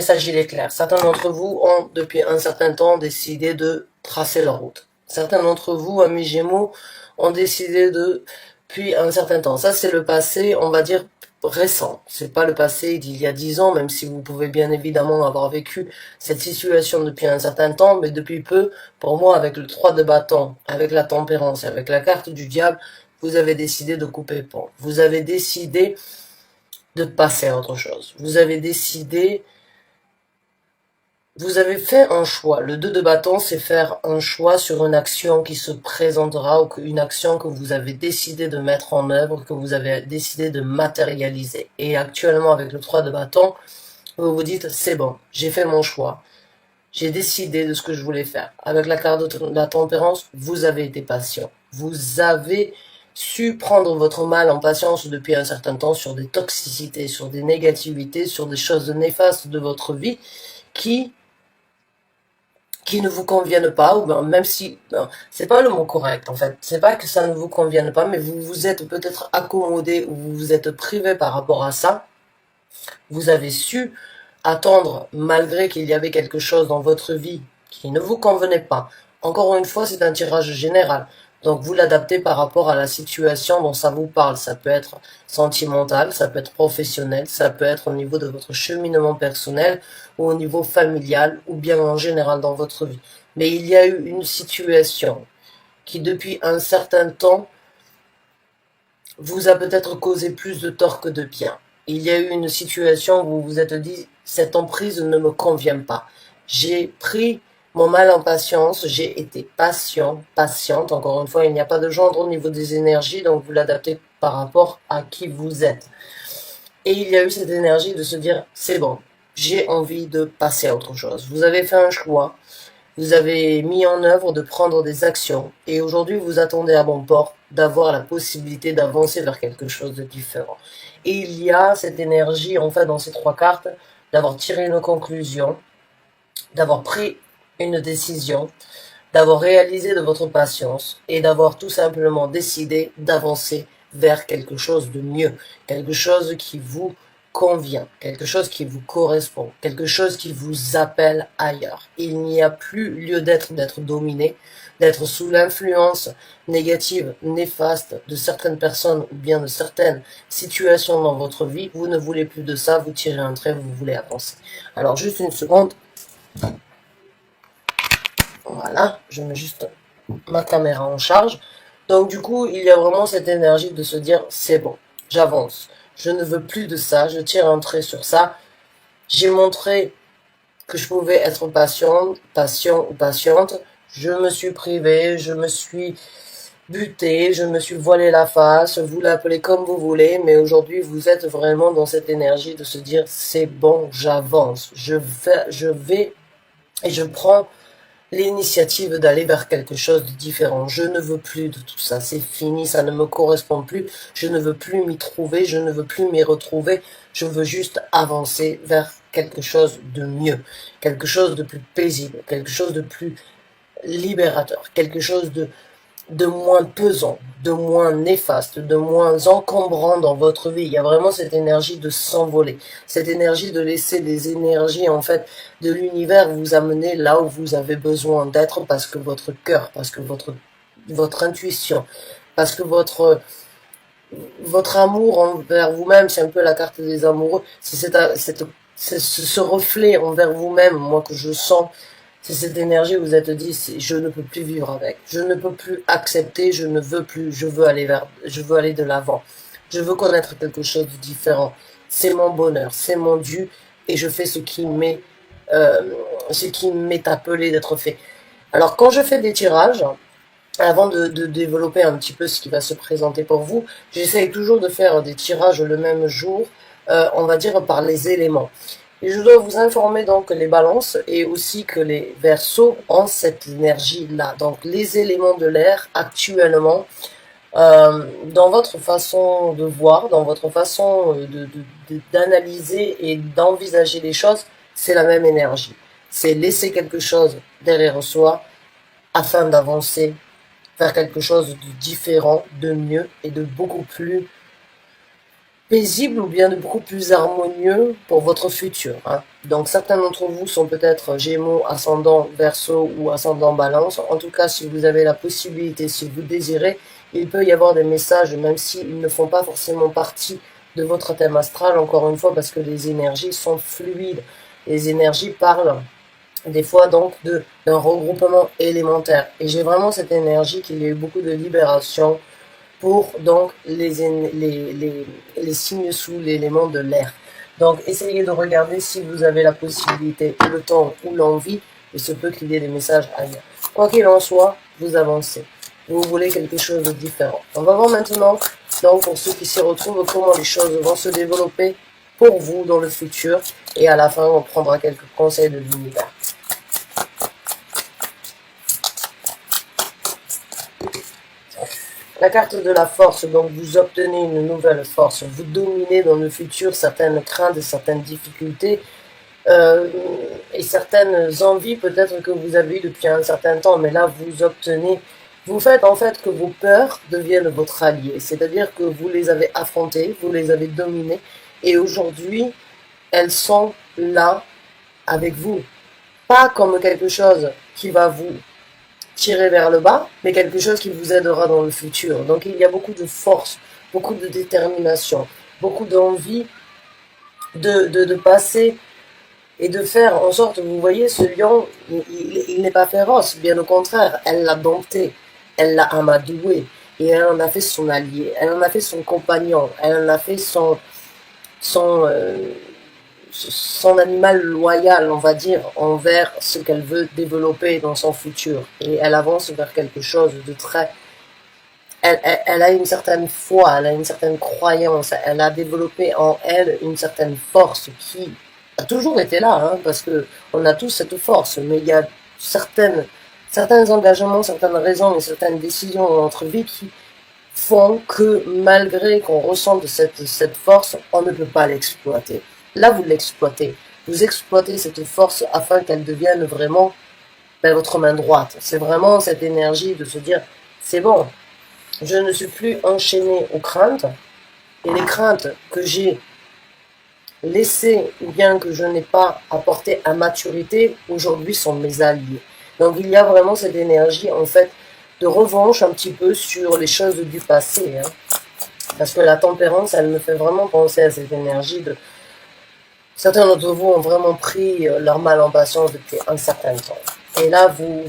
message il est clair. Certains d'entre vous ont depuis un certain temps décidé de tracer leur route. Certains d'entre vous, amis Gémeaux, ont décidé depuis un certain temps. Ça, c'est le passé, on va dire, récent. C'est pas le passé d'il y a 10 ans, même si vous pouvez bien évidemment avoir vécu cette situation depuis un certain temps, mais depuis peu, pour moi, avec le 3 de bâton, avec la tempérance, avec la carte du diable, vous avez décidé de couper pont. Vous avez décidé de passer à autre chose. Vous avez décidé. Vous avez fait un choix. Le 2 de bâton, c'est faire un choix sur une action qui se présentera ou une action que vous avez décidé de mettre en œuvre, que vous avez décidé de matérialiser. Et actuellement, avec le 3 de bâton, vous vous dites, c'est bon, j'ai fait mon choix. J'ai décidé de ce que je voulais faire. Avec la carte de la tempérance, vous avez été patient. Vous avez su prendre votre mal en patience depuis un certain temps sur des toxicités, sur des négativités, sur des choses néfastes de votre vie qui ne vous conviennent pas, ou ben, même si, non, c'est pas le mot correct en fait, c'est pas que ça ne vous convienne pas, mais vous vous êtes peut-être accommodé ou vous vous êtes privé par rapport à ça, vous avez su attendre malgré qu'il y avait quelque chose dans votre vie qui ne vous convenait pas. Encore une fois, c'est un tirage général. Donc vous l'adaptez par rapport à la situation dont ça vous parle. Ça peut être sentimental, ça peut être professionnel, ça peut être au niveau de votre cheminement personnel ou au niveau familial ou bien en général dans votre vie. Mais il y a eu une situation qui depuis un certain temps vous a peut-être causé plus de tort que de bien. Il y a eu une situation où vous vous êtes dit, cette emprise ne me convient pas. J'ai pris mon mal en patience, j'ai été patiente. Encore une fois, il n'y a pas de gendre au niveau des énergies, donc vous l'adaptez par rapport à qui vous êtes. Et il y a eu cette énergie de se dire, c'est bon, j'ai envie de passer à autre chose. Vous avez fait un choix, vous avez mis en œuvre de prendre des actions, et aujourd'hui vous attendez à bon port d'avoir la possibilité d'avancer vers quelque chose de différent. Et il y a cette énergie, en fait, dans ces trois cartes, d'avoir tiré une conclusion, d'avoir pris une décision, d'avoir réalisé de votre patience et d'avoir tout simplement décidé d'avancer vers quelque chose de mieux, quelque chose qui vous convient, quelque chose qui vous correspond, quelque chose qui vous appelle ailleurs. Il n'y a plus lieu d'être dominé, d'être sous l'influence négative, néfaste de certaines personnes ou bien de certaines situations dans votre vie. Vous ne voulez plus de ça, vous tirez un trait, vous voulez avancer. Alors juste une seconde. Voilà, je mets juste ma caméra en charge. Donc du coup, il y a vraiment cette énergie de se dire, c'est bon, j'avance. Je ne veux plus de ça, je tire un trait sur ça. J'ai montré que je pouvais être patient ou patiente. Je me suis privé, je me suis buté, je me suis voilé la face, vous l'appelez comme vous voulez, mais aujourd'hui vous êtes vraiment dans cette énergie de se dire, c'est bon, j'avance, je vais et je prends l'initiative d'aller vers quelque chose de différent. Je ne veux plus de tout ça, c'est fini, ça ne me correspond plus, je ne veux plus m'y trouver, je ne veux plus m'y retrouver, je veux juste avancer vers quelque chose de mieux, quelque chose de plus paisible, quelque chose de plus libérateur, quelque chose de moins pesant, de moins néfaste, de moins encombrant dans votre vie. Il y a vraiment cette énergie de s'envoler, cette énergie de laisser les énergies, en fait, de l'univers vous amener là où vous avez besoin d'être parce que votre cœur, parce que votre intuition, parce que votre amour envers vous-même, c'est un peu la carte des amoureux, c'est ce reflet envers vous-même, moi, que je sens. C'est cette énergie où vous êtes dit, je ne peux plus vivre avec, je ne peux plus accepter, je ne veux plus, je veux aller de l'avant, je veux connaître quelque chose de différent. C'est mon bonheur, c'est mon dû, et je fais euh, ce qui m'est appelé d'être fait. Alors quand je fais des tirages, avant de développer un petit peu ce qui va se présenter pour vous, j'essaye toujours de faire des tirages le même jour, on va dire par les éléments. Et je dois vous informer donc que les balances et aussi que les versos ont cette énergie-là. Donc les éléments de l'air actuellement, dans votre façon de voir, dans votre façon d'analyser et d'envisager les choses, c'est la même énergie. C'est laisser quelque chose derrière soi afin d'avancer vers quelque chose de différent, de mieux et de beaucoup plus paisible ou bien de beaucoup plus harmonieux pour votre futur, hein. Donc certains d'entre vous sont peut-être Gémeaux, ascendant Verseau ou ascendant Balance. En tout cas, si vous avez la possibilité, si vous désirez, il peut y avoir des messages, même s'ils ne font pas forcément partie de votre thème astral, encore une fois, parce que les énergies sont fluides. Les énergies parlent des fois donc d'un regroupement élémentaire. Et j'ai vraiment cette énergie qu'il y a eu beaucoup de libération pour donc les signes sous l'élément de l'air. Donc essayez de regarder si vous avez la possibilité, le temps ou l'envie, il se peut qu'il y ait des messages ailleurs. Quoi qu'il en soit, vous avancez. Vous voulez quelque chose de différent. On va voir maintenant, donc pour ceux qui s'y retrouvent, comment les choses vont se développer pour vous dans le futur. Et à la fin, on prendra quelques conseils de l'univers. La carte de la force, donc vous obtenez une nouvelle force, vous dominez dans le futur certaines craintes et certaines difficultés et certaines envies peut-être que vous avez eues depuis un certain temps, mais là vous obtenez, vous faites en fait que vos peurs deviennent votre allié, c'est-à-dire que vous les avez affrontées, vous les avez dominées et aujourd'hui elles sont là avec vous, pas comme quelque chose qui va vous tirer vers le bas, mais quelque chose qui vous aidera dans le futur. Donc il y a beaucoup de force, beaucoup de détermination, beaucoup d'envie de passer et de faire en sorte, vous voyez, ce lion, il n'est pas féroce, bien au contraire, elle l'a dompté, elle l'a amadoué, et elle en a fait son allié, elle en a fait son compagnon, elle en a fait son, son animal loyal, on va dire, envers ce qu'elle veut développer dans son futur. Et elle avance vers quelque chose de très... Elle a une certaine foi, elle a une certaine croyance, elle a développé en elle une certaine force qui a toujours été là, hein, parce que on a tous cette force, mais il y a certains engagements, certaines raisons et certaines décisions dans notre vie qui font que malgré qu'on ressente cette force, on ne peut pas l'exploiter. Là, vous l'exploitez. Vous exploitez cette force afin qu'elle devienne vraiment votre main droite. C'est vraiment cette énergie de se dire, c'est bon, je ne suis plus enchaîné aux craintes, et les craintes que j'ai laissées ou bien que je n'ai pas apportées à maturité, aujourd'hui sont mes alliés. Donc il y a vraiment cette énergie, en fait, de revanche un petit peu sur les choses du passé, hein. Parce que la tempérance, elle me fait vraiment penser à cette énergie de... Certains d'entre vous ont vraiment pris leur mal en patience depuis un certain temps. Et là, vous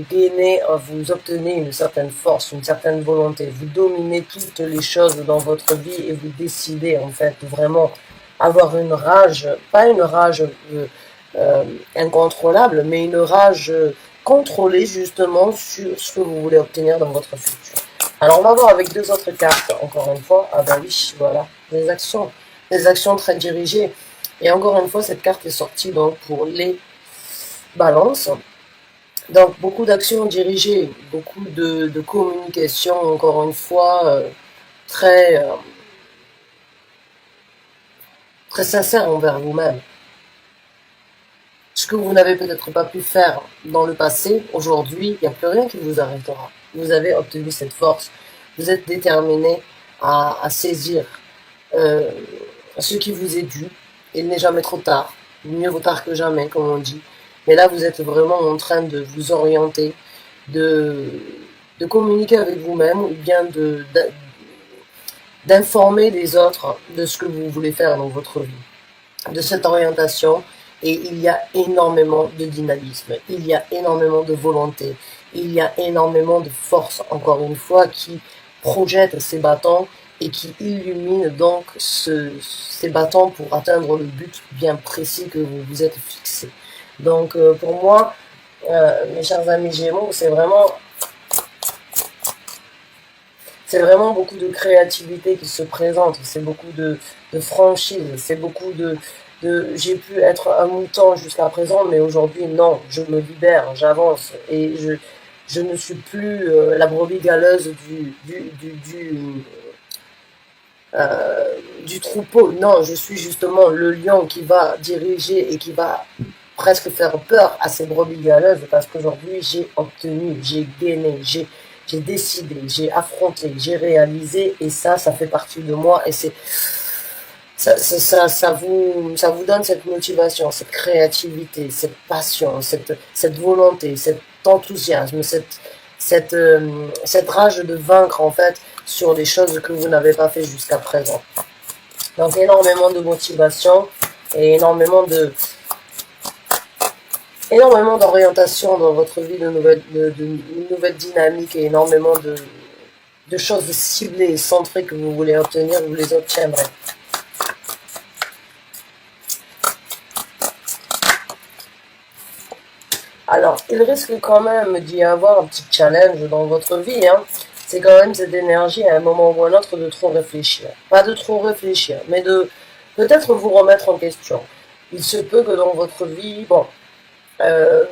gagnez, vous obtenez une certaine force, une certaine volonté. Vous dominez toutes les choses dans votre vie et vous décidez en fait de vraiment avoir une rage, pas une rage incontrôlable, mais une rage contrôlée justement sur ce que vous voulez obtenir dans votre futur. Alors on va voir avec deux autres cartes, encore une fois. Ah bah oui, voilà, des actions très dirigées. Et encore une fois, cette carte est sortie donc pour les balances. Donc beaucoup d'actions dirigées, beaucoup de communication, encore une fois, très sincère envers vous-même. Ce que vous n'avez peut-être pas pu faire dans le passé, aujourd'hui, il n'y a plus rien qui vous arrêtera. Vous avez obtenu cette force, vous êtes déterminé à saisir ce qui vous est dû. Il n'est jamais trop tard, mieux vaut tard que jamais, comme on dit. Mais là, vous êtes vraiment en train de vous orienter, de communiquer avec vous-même, ou bien d'informer les autres de ce que vous voulez faire dans votre vie, de cette orientation. Et il y a énormément de dynamisme, il y a énormément de volonté, il y a énormément de force, encore une fois, qui projette ces bâtons et qui illumine donc ces bâtons pour atteindre le but bien précis que vous vous êtes fixé. Donc pour moi, mes chers amis Gémeaux, c'est vraiment beaucoup de créativité qui se présente, c'est beaucoup de franchise, c'est beaucoup j'ai pu être un mouton jusqu'à présent, mais aujourd'hui non, je me libère, j'avance et je ne suis plus la brebis galeuse du troupeau. Non, je suis justement le lion qui va diriger et qui va presque faire peur à ces brebis galeuses, parce qu'aujourd'hui j'ai obtenu, j'ai gagné, j'ai décidé, j'ai affronté, j'ai réalisé, et ça fait partie de moi, et c'est ça vous donne cette motivation, cette créativité, cette passion, cette volonté, cet enthousiasme, cette rage de vaincre en fait sur des choses que vous n'avez pas fait jusqu'à présent. Donc énormément de motivation et énormément d'orientation dans votre vie, de nouvelles dynamiques et énormément de choses ciblées et centrées que vous voulez obtenir, vous les obtiendrez. Alors, il risque quand même d'y avoir un petit challenge dans votre vie, hein. C'est quand même cette énergie à un moment ou à un autre de trop réfléchir. Pas de trop réfléchir, mais de peut-être vous remettre en question. Il se peut que dans votre vie, bon, euh,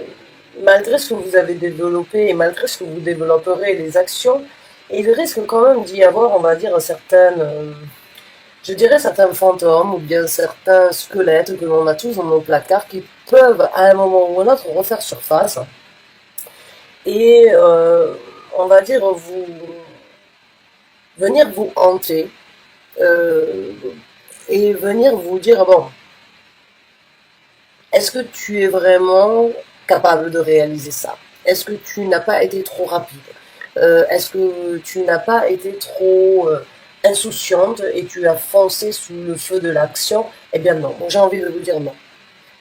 malgré ce que vous avez développé et malgré ce que vous développerez, les actions, il risque quand même d'y avoir, on va dire, je dirais certains fantômes ou bien certains squelettes que l'on a tous dans nos placards qui peuvent à un moment ou à un autre refaire surface et on va dire venir vous hanter euh, et venir vous dire bon, est-ce que tu es vraiment capable de réaliser ça? Est-ce que tu n'as pas été trop rapide? Est-ce que tu n'as pas été trop insouciante et tu as foncé sous le feu de l'action? Eh bien non, j'ai envie de vous dire non.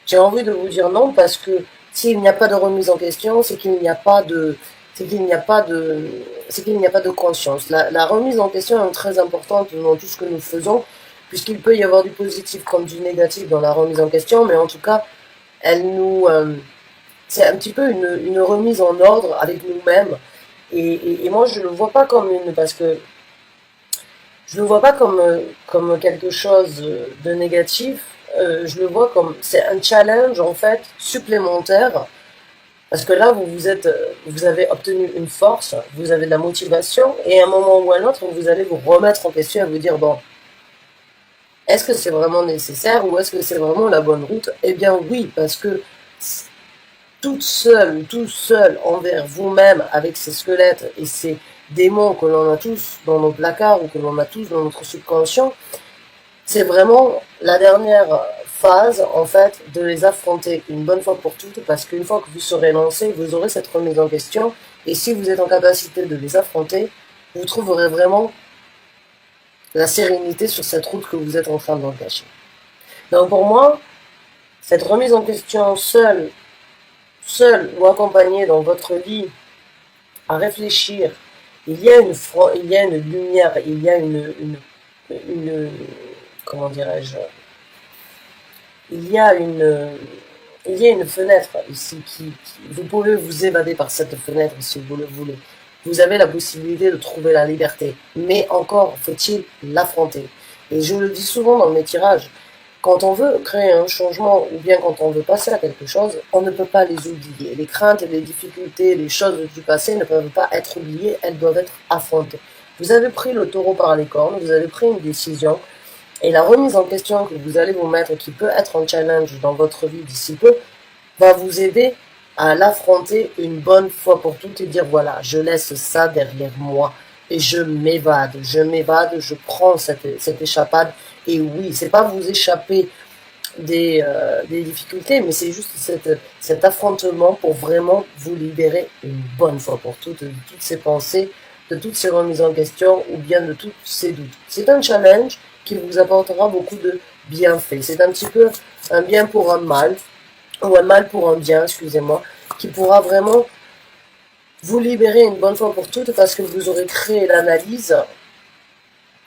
J'ai envie de vous dire non parce que s'il n'y a pas de remise en question, c'est qu'il n'y a pas de, c'est qu'il n'y a pas de, c'est qu'il n'y a pas de conscience. La remise en question est très importante dans tout ce que nous faisons, puisqu'il peut y avoir du positif comme du négatif dans la remise en question, mais en tout cas, elle nous, c'est un petit peu une remise en ordre avec nous-mêmes. Et moi, je le vois pas comme parce que je le vois pas comme quelque chose de négatif. Je le vois comme c'est un challenge en fait supplémentaire parce que là vous avez obtenu une force, vous avez de la motivation et à un moment ou à un autre vous allez vous remettre en question et vous dire bon, est-ce que c'est vraiment nécessaire ou est-ce que c'est vraiment la bonne route? Eh bien oui, parce que tout seul envers vous-même avec ces squelettes et ces démons que l'on a tous dans nos placards ou que l'on a tous dans notre subconscient, c'est vraiment la dernière phase, en fait, de les affronter une bonne fois pour toutes, parce qu'une fois que vous serez lancé, vous aurez cette remise en question, et si vous êtes en capacité de les affronter, vous trouverez vraiment la sérénité sur cette route que vous êtes en train d'engager. Donc pour moi, cette remise en question seule ou accompagnée dans votre vie, à réfléchir, il y a une lumière, il y a une comment dirais-je, il y a une, il y a une fenêtre ici vous pouvez vous évader par cette fenêtre si vous le voulez. Vous avez la possibilité de trouver la liberté, mais encore faut-il l'affronter. Et je le dis souvent dans mes tirages, quand on veut créer un changement ou bien quand on veut passer à quelque chose, on ne peut pas les oublier. Les craintes, les difficultés, les choses du passé ne peuvent pas être oubliées, elles doivent être affrontées. Vous avez pris le taureau par les cornes, vous avez pris une décision, et la remise en question que vous allez vous mettre, qui peut être un challenge dans votre vie d'ici peu, va vous aider à l'affronter une bonne fois pour toutes et dire voilà, je laisse ça derrière moi et je m'évade, je prends cette échappade. Et oui, c'est pas vous échapper des difficultés, mais c'est juste cet affrontement pour vraiment vous libérer une bonne fois pour toutes de toutes ces pensées, de toutes ces remises en question ou bien de tous ces doutes. C'est un challenge qui vous apportera beaucoup de bienfaits. C'est un petit peu un bien pour un mal, ou un mal pour un bien, excusez-moi, qui pourra vraiment vous libérer une bonne fois pour toutes parce que vous aurez créé l'analyse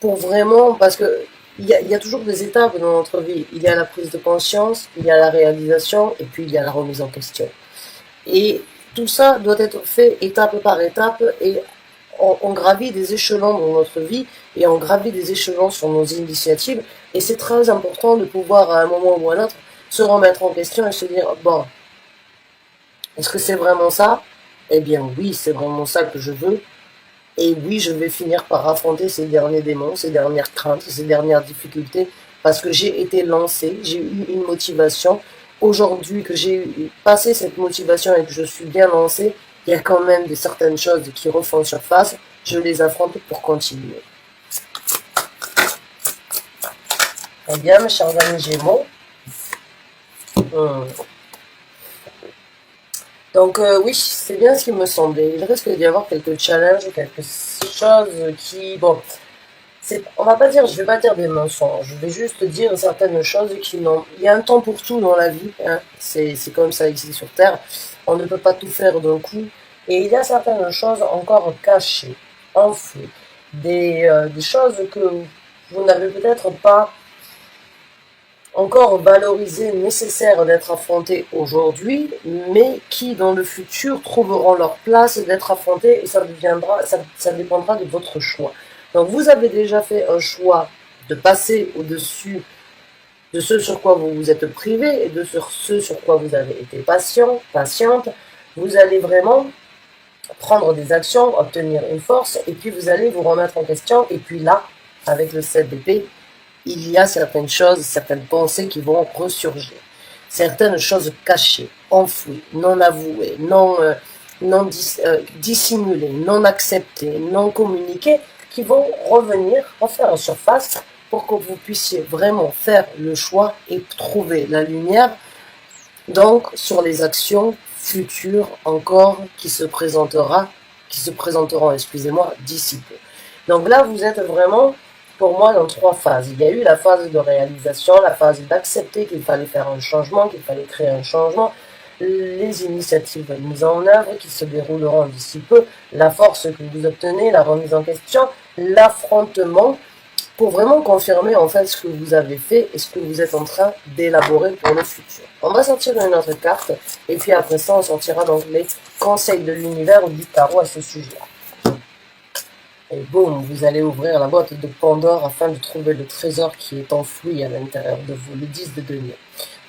pour vraiment, parce que il y a toujours des étapes dans notre vie. Il y a la prise de conscience, il y a la réalisation et puis il y a la remise en question. Et tout ça doit être fait étape par étape et on gravit des échelons dans notre vie et on gravit des échelons sur nos initiatives et c'est très important de pouvoir à un moment ou à un autre se remettre en question et se dire bon, est-ce que c'est vraiment ça? Eh bien oui, c'est vraiment ça que je veux. Et oui, je vais finir par affronter ces derniers démons, ces dernières craintes, ces dernières difficultés, parce que j'ai été lancé, j'ai eu une motivation. Aujourd'hui que j'ai passé cette motivation et que je suis bien lancé, il y a quand même certaines choses qui refont surface. Je les affronte pour continuer. Très bien, mes chers amis Gémeaux. Donc oui, c'est bien ce qui me semblait. Il risque d'y avoir quelques challenges, quelque chose qui... Bon, on va pas dire, je vais pas dire des mensonges, je vais juste dire certaines choses qui n'ont... Il y a un temps pour tout dans la vie, hein. C'est comme ça ici sur Terre. On ne peut pas tout faire d'un coup. Et il y a certaines choses encore cachées, enfouies. Des choses que vous n'avez peut-être pas encore valorisées, nécessaires d'être affrontées aujourd'hui, mais qui dans le futur trouveront leur place d'être affrontées et ça dépendra de votre choix. Donc vous avez déjà fait un choix de passer au-dessus de ce sur quoi vous vous êtes privé et de ce sur quoi vous avez été patiente. Vous allez vraiment prendre des actions, obtenir une force et puis vous allez vous remettre en question. Et puis là, avec le 7 d'épée, il y a certaines choses, certaines pensées qui vont ressurgir. Certaines choses cachées, enfouies, non avouées, non dissimulées, non acceptées, non communiquées, qui vont revenir, refaire en surface pour que vous puissiez vraiment faire le choix et trouver la lumière donc sur les actions futures encore qui se présenteront, excusez-moi, d'ici peu. Donc là, vous êtes vraiment, pour moi, dans 3 phases. Il y a eu la phase de réalisation, la phase d'accepter qu'il fallait faire un changement, qu'il fallait créer un changement, les initiatives mises en œuvre qui se dérouleront d'ici peu, la force que vous obtenez, la remise en question, l'affrontement, pour vraiment confirmer en fait ce que vous avez fait et ce que vous êtes en train d'élaborer pour le futur. On va sortir une autre carte et puis après ça on sortira donc les conseils de l'univers ou du tarot à ce sujet-là. Et boum, vous allez ouvrir la boîte de Pandore afin de trouver le trésor qui est enfoui à l'intérieur de vous, le 10 de denier.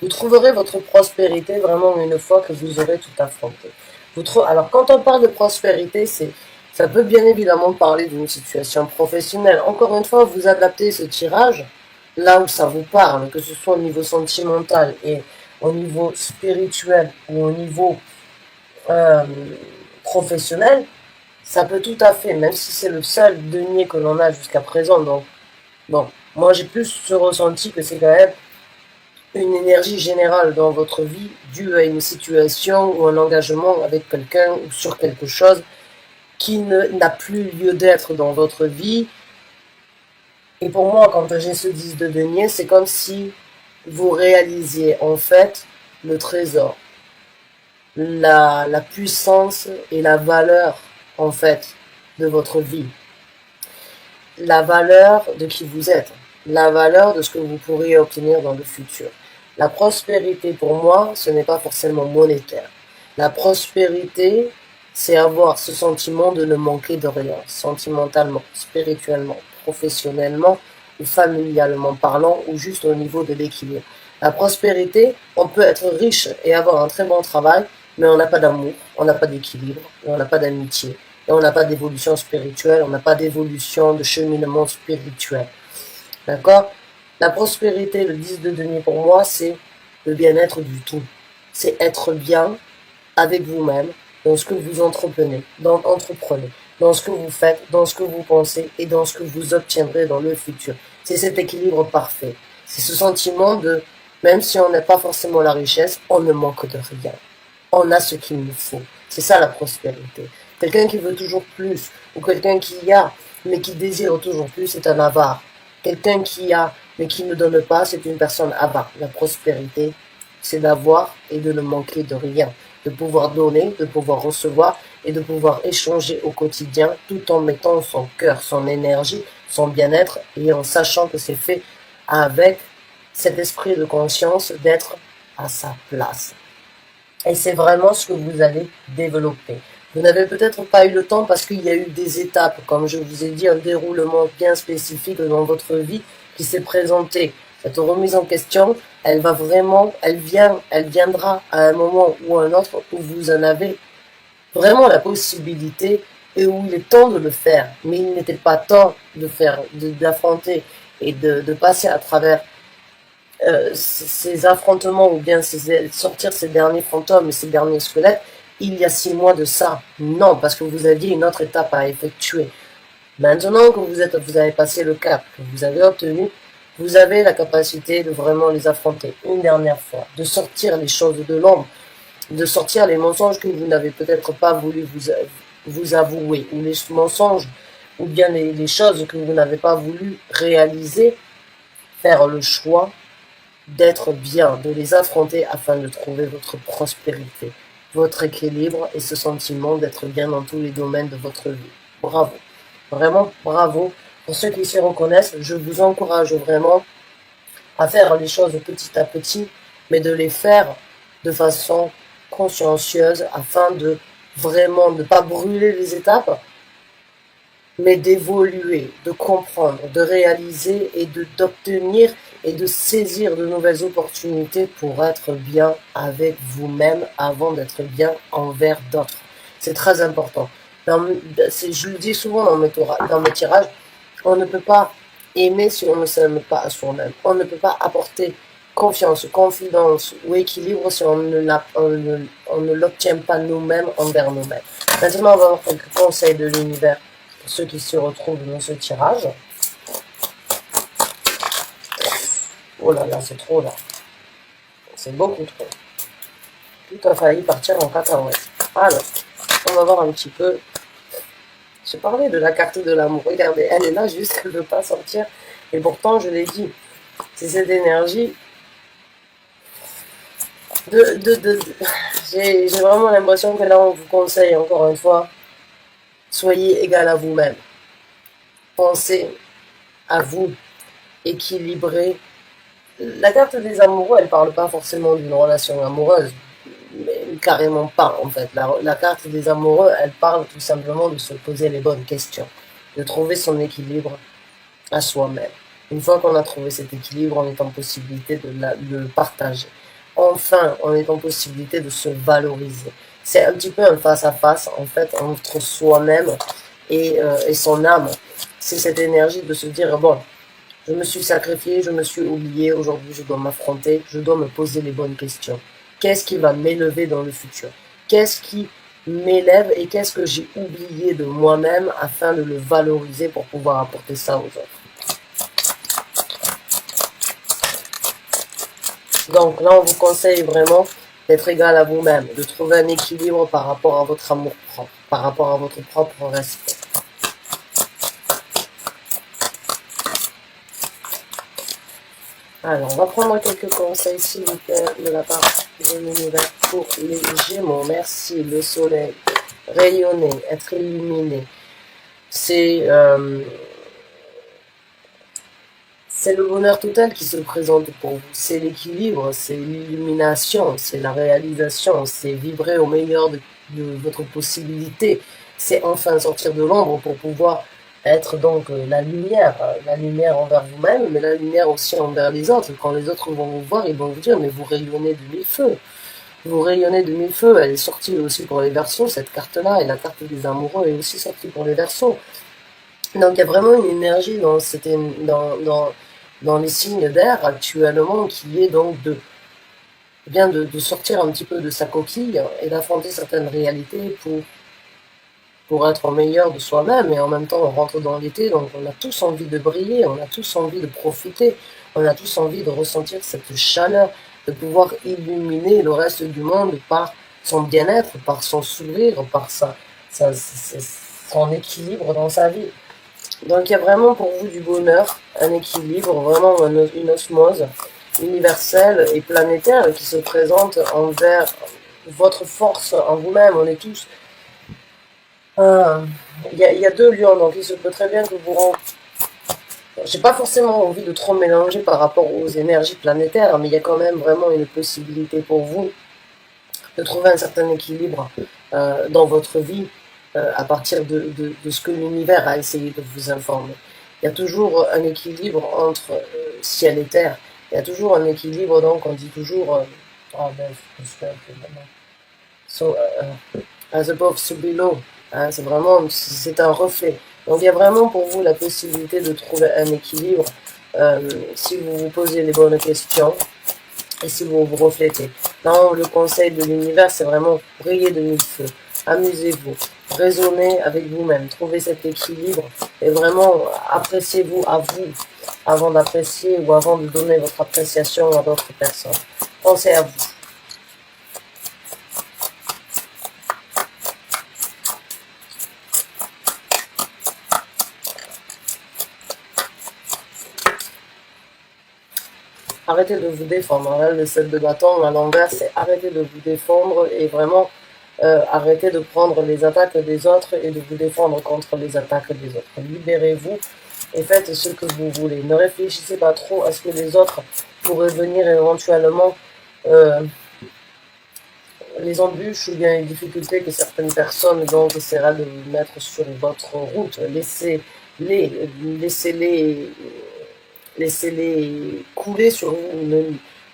Vous trouverez votre prospérité vraiment une fois que vous aurez tout affronté. Alors quand on parle de prospérité, ça peut bien évidemment parler d'une situation professionnelle. Encore une fois, vous adaptez ce tirage là où ça vous parle, que ce soit au niveau sentimental et au niveau spirituel ou au niveau professionnel. Ça peut tout à fait, même si c'est le seul denier que l'on a jusqu'à présent. Donc, bon, moi j'ai plus ce ressenti que c'est quand même une énergie générale dans votre vie due à une situation ou un engagement avec quelqu'un ou sur quelque chose qui n'a plus lieu d'être dans votre vie. Et pour moi, quand j'ai ce 10 de denier, c'est comme si vous réalisiez en fait le trésor, la puissance et la valeur en fait de votre vie, la valeur de qui vous êtes, la valeur de ce que vous pourriez obtenir dans le futur. La prospérité pour moi, ce n'est pas forcément monétaire. La prospérité, c'est avoir ce sentiment de ne manquer de rien, sentimentalement, spirituellement, professionnellement ou familialement parlant, ou juste au niveau de l'équilibre. La prospérité, on peut être riche et avoir un très bon travail, mais on n'a pas d'amour, on n'a pas d'équilibre, on n'a pas d'amitié, et on n'a pas d'évolution spirituelle, on n'a pas d'évolution de cheminement spirituel. D'accord? La prospérité, le 10 de denier pour moi, c'est le bien-être du tout. C'est être bien avec vous-même, dans ce que vous entreprenez, dans ce que vous faites, dans ce que vous pensez et dans ce que vous obtiendrez dans le futur. C'est cet équilibre parfait. C'est ce sentiment de, même si on n'a pas forcément la richesse, on ne manque de rien. On a ce qu'il nous faut. C'est ça la prospérité. Quelqu'un qui veut toujours plus, ou quelqu'un qui a, mais qui désire toujours plus, c'est un avare. Quelqu'un qui a, mais qui ne donne pas, c'est une personne avare. La prospérité, c'est d'avoir et de ne manquer de rien. De pouvoir donner, de pouvoir recevoir et de pouvoir échanger au quotidien tout en mettant son cœur, son énergie, son bien-être et en sachant que c'est fait avec cet esprit de conscience d'être à sa place. Et c'est vraiment ce que vous allez développer. Vous n'avez peut-être pas eu le temps parce qu'il y a eu des étapes, comme je vous ai dit, un déroulement bien spécifique dans votre vie qui s'est présenté. Cette remise en question, elle viendra à un moment ou à un autre où vous en avez vraiment la possibilité et où il est temps de le faire. Mais il n'était pas temps d'affronter et de passer à travers ces affrontements ou bien sortir ces derniers fantômes et ces derniers squelettes il y a 6 mois de ça. Non, parce que vous aviez une autre étape à effectuer. Maintenant que vous avez passé le cap, que vous avez obtenu Vous avez la capacité de vraiment les affronter une dernière fois, de sortir les choses de l'ombre, de sortir les mensonges que vous n'avez peut-être pas voulu vous avouer, ou les mensonges, ou bien les choses que vous n'avez pas voulu réaliser, faire le choix d'être bien, de les affronter afin de trouver votre prospérité, votre équilibre et ce sentiment d'être bien dans tous les domaines de votre vie. Bravo. Vraiment, bravo. Pour ceux qui s'y reconnaissent, je vous encourage vraiment à faire les choses petit à petit, mais de les faire de façon consciencieuse afin de vraiment ne pas brûler les étapes, mais d'évoluer, de comprendre, de réaliser et d'obtenir et de saisir de nouvelles opportunités pour être bien avec vous-même avant d'être bien envers d'autres. C'est très important. Je le dis souvent dans mes tirages, on ne peut pas aimer si on ne s'aime pas à soi-même. On ne peut pas apporter confiance, confidence ou équilibre si on ne l'obtient pas nous-mêmes envers nous-mêmes. Maintenant, on va voir quelques conseils de l'univers pour ceux qui se retrouvent dans ce tirage. Oh là là, c'est trop là. C'est beaucoup trop. Tout a failli partir en cacahuète. Alors, on va voir un petit peu. J'ai parlé de la carte de l'amour. Regardez, elle est là juste, elle ne veut pas sortir. Et pourtant, je l'ai dit, c'est cette énergie j'ai vraiment l'impression que là, on vous conseille, encore une fois, soyez égal à vous-même. Pensez à vous, équilibrez. La carte des amoureux, elle parle pas forcément d'une relation amoureuse, mais carrément pas en fait. La carte des amoureux, elle parle tout simplement de se poser les bonnes questions, de trouver son équilibre à soi-même. Une fois qu'on a trouvé cet équilibre, on est en possibilité de le partager. Enfin, on est en possibilité de se valoriser. C'est un petit peu un face-à-face, en fait, entre soi-même et son âme. C'est cette énergie de se dire, bon, je me suis sacrifié, je me suis oublié, aujourd'hui je dois m'affronter, je dois me poser les bonnes questions. Qu'est-ce qui va m'élever dans le futur? Qu'est-ce qui m'élève et qu'est-ce que j'ai oublié de moi-même afin de le valoriser pour pouvoir apporter ça aux autres? Donc là, on vous conseille vraiment d'être égal à vous-même, de trouver un équilibre par rapport à votre amour propre, par rapport à votre propre respect. Alors, on va prendre quelques conseils, s'il vous plaît, de la part de l'univers pour les Gémeaux. Merci, le soleil, rayonner, être illuminé. C'est le bonheur total qui se présente pour vous. C'est l'équilibre, c'est l'illumination, c'est la réalisation, c'est vibrer au meilleur de votre possibilité. C'est enfin sortir de l'ombre pour pouvoir être donc la lumière envers vous-même, mais la lumière aussi envers les autres. Quand les autres vont vous voir, ils vont vous dire, mais vous rayonnez de mille feux. Vous rayonnez de mille feux. Elle est sortie aussi pour les Verseaux, cette carte-là, et la carte des amoureux est aussi sortie pour les Verseaux. Donc il y a vraiment une énergie dans les signes d'air actuellement qui est donc de sortir un petit peu de sa coquille et d'affronter certaines réalités pour être meilleur de soi-même, et en même temps on rentre dans l'été, donc on a tous envie de briller, on a tous envie de profiter, on a tous envie de ressentir cette chaleur, de pouvoir illuminer le reste du monde par son bien-être, par son sourire, par son équilibre dans sa vie. Donc il y a vraiment pour vous du bonheur, un équilibre, vraiment une osmose universelle et planétaire qui se présente envers votre force en vous-même. On est tous... Il y a deux lions, donc il se peut très bien que vous... J'ai pas forcément envie de trop mélanger par rapport aux énergies planétaires, mais il y a quand même vraiment une possibilité pour vous de trouver un certain équilibre dans votre vie à partir de ce que l'univers a essayé de vous informer. Il y a toujours un équilibre entre ciel et terre. Il y a toujours un équilibre, donc on dit toujours as above, so below. C'est vraiment, c'est un reflet. Donc il y a vraiment pour vous la possibilité de trouver un équilibre si vous vous posez les bonnes questions et si vous vous reflétez. Non, le conseil de l'univers, c'est vraiment briller de mille feux. Amusez-vous, raisonnez avec vous-même, trouvez cet équilibre et vraiment appréciez-vous à vous. avant d'apprécier ou avant de donner votre appréciation à d'autres personnes. Pensez à vous. Arrêtez de vous défendre. Là, le 7 de bâton, à l'envers, c'est arrêtez de vous défendre et vraiment arrêtez de prendre les attaques des autres et de vous défendre contre les attaques des autres. Libérez-vous et faites ce que vous voulez. Ne réfléchissez pas trop à ce que les autres pourraient venir éventuellement les embûches ou bien les difficultés que certaines personnes donc essaiera de mettre sur votre route. Laissez-les couler sur vous,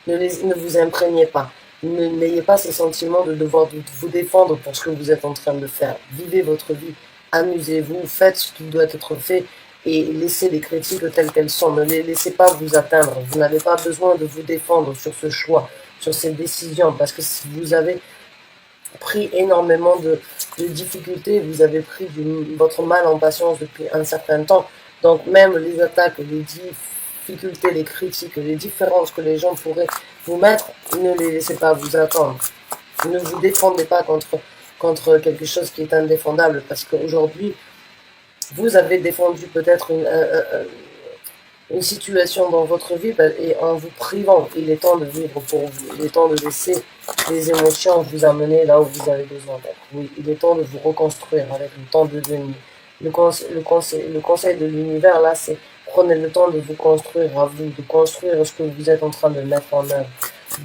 ne vous imprégnez pas. N'ayez pas ce sentiment de devoir vous défendre pour ce que vous êtes en train de faire. Vivez votre vie, amusez-vous, faites ce qui doit être fait et laissez les critiques telles qu'elles sont. Ne les laissez pas vous atteindre. Vous n'avez pas besoin de vous défendre sur ce choix, sur ces décisions, parce que si vous avez pris énormément de difficultés, vous avez pris votre mal en patience depuis un certain temps. Donc même les attaques, les difficultés, les critiques, les différences que les gens pourraient vous mettre, ne les laissez pas vous attendre. Ne vous défendez pas contre quelque chose qui est indéfendable, parce qu'aujourd'hui, vous avez défendu peut-être une situation dans votre vie et en vous privant, il est temps de vivre pour vous. Il est temps de laisser les émotions vous amener là où vous avez besoin d'être. Oui, il est temps de vous reconstruire avec le temps de venir. Le conseil de l'univers, là, c'est prenez le temps de vous construire à vous, de construire ce que vous êtes en train de mettre en œuvre.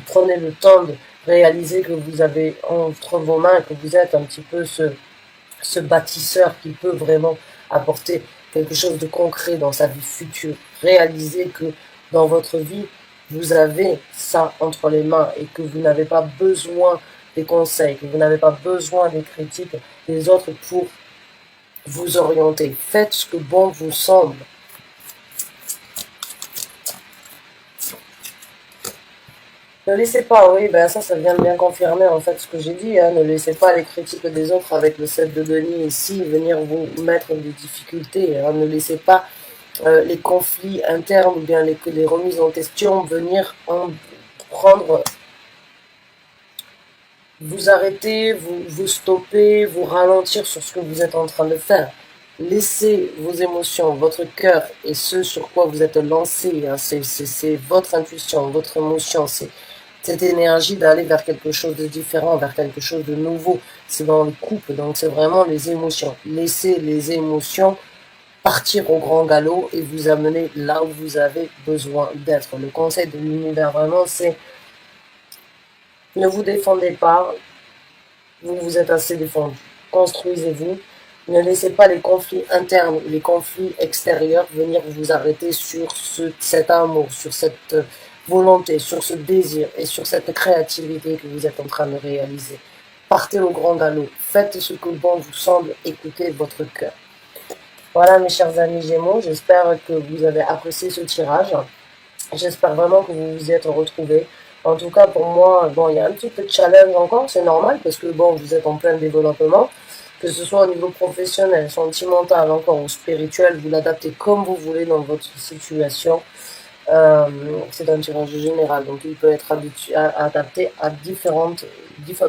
Prenez le temps de réaliser que vous avez entre vos mains, que vous êtes un petit peu ce bâtisseur qui peut vraiment apporter quelque chose de concret dans sa vie future. Réalisez que dans votre vie, vous avez ça entre les mains et que vous n'avez pas besoin des conseils, que vous n'avez pas besoin des critiques des autres pour vous orienter. Faites ce que bon vous semble. Ne laissez pas, oui, ben ça vient de bien confirmer en fait ce que j'ai dit. Hein, ne laissez pas les critiques des autres avec le 7 de denier ici venir vous mettre des difficultés. Hein, ne laissez pas les conflits internes ou bien les remises en question venir prendre, vous arrêter, vous stopper, vous ralentir sur ce que vous êtes en train de faire. Laissez vos émotions, votre cœur et ce sur quoi vous êtes lancé. Hein, c'est votre intuition, votre émotion, c'est cette énergie d'aller vers quelque chose de différent, vers quelque chose de nouveau. C'est dans le couple, donc c'est vraiment les émotions. Laissez les émotions partir au grand galop et vous amener là où vous avez besoin d'être. Le conseil de l'univers vraiment, c'est ne vous défendez pas, vous êtes assez défendu. Construisez-vous. Ne laissez pas les conflits internes, les conflits extérieurs venir vous arrêter sur cet amour, sur cette volonté, sur ce désir et sur cette créativité que vous êtes en train de réaliser. Partez au grand galop, faites ce que bon vous semble, écoutez votre cœur. Voilà mes chers amis Gémeaux, j'espère que vous avez apprécié ce tirage. J'espère vraiment que vous vous y êtes retrouvés. En tout cas pour moi, bon, il y a un petit peu de challenge encore, c'est normal parce que bon, vous êtes en plein développement. Que ce soit au niveau professionnel, sentimental, encore ou spirituel, vous l'adaptez comme vous voulez dans votre situation. C'est un tirage général, donc il peut être adapté à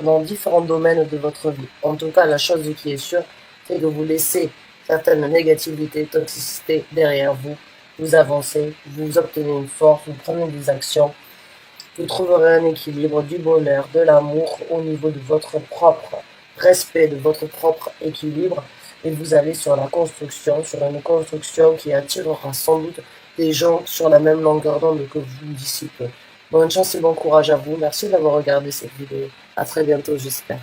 dans différents domaines de votre vie. En tout cas, la chose qui est sûre, c'est que vous laissez certaines négativités, toxicités derrière vous, vous avancez, vous obtenez une force, vous prenez des actions, vous trouverez un équilibre, du bonheur, de l'amour au niveau de votre propre respect, de votre propre équilibre, et vous allez sur la construction, sur une construction qui attirera sans doute des gens sur la même longueur d'onde que vous d'ici peu. Bonne chance et bon courage à vous. Merci d'avoir regardé cette vidéo. À très bientôt, j'espère.